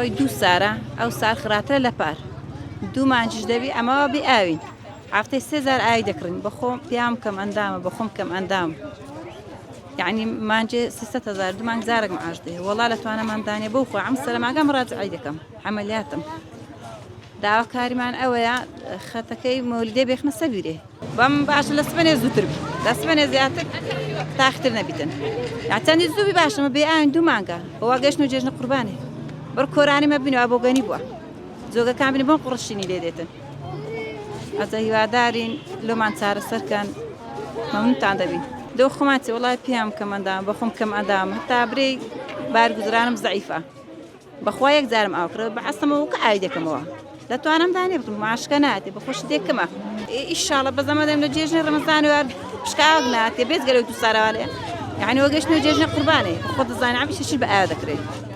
ماوەی 2 سارە ئەو سار خراتە لە پار 2 مانجش دەبی ئەمەوە بی ئاوین هەفتەی 3000 ئاوی دەکڕین بەخۆم پیام کەم ئەندامە بەخۆم کەم ئەندام یعنی مانجێ 300,000 2 مانگ زارێک معاش دێ وەڵا لە توانەماندانێ بەو خۆ ئەم سەرماگەم ڕاجعی دەکەم عەمەلیاتم داواکاریمان ئەوەیە خەتەکەی مەولیدەی بێخنە سەبیرێ بەم باشە لە سبەنێ زووتر بی لە سبەنێ زیاتر تاختر نەبیتن یاچەندی زووی باشەمە بێ ئاوین 2 مانگە بەوا گەشتن و جێژنە قوربانێ بەر کۆرانی مەبینەوە بۆ گەنی بووە جۆگەکان بینی بۆن قوڕشینی لێ دێتن ئەزە هیوادارین لۆمان چارەسەرکەن مەمنونتان دەبین دۆ خۆماچێ وڵای پیام کەم ئەندام بەخۆم کەم ئەندام هەتا برێی بارگوزرانم زەعیفە بەخوا یەک جارم ئاوکرێ بەعەستەمەوە کە ئاوی دەکەمەوە دەتوانم دانێ بکەم ماشکە ناتێ بەخۆش دێکەمە ئیشاڵە بەزەمە دەم لە جێژنی ڕەمەزانوە پشکاوەک ناتێ بێت گەلەوە 2 سارەوە لێ یعنی وە گەشتنەوە جێژنە قوربانێ خۆ دەزانێ عەمیشەشی بە ئاوا دەکرێت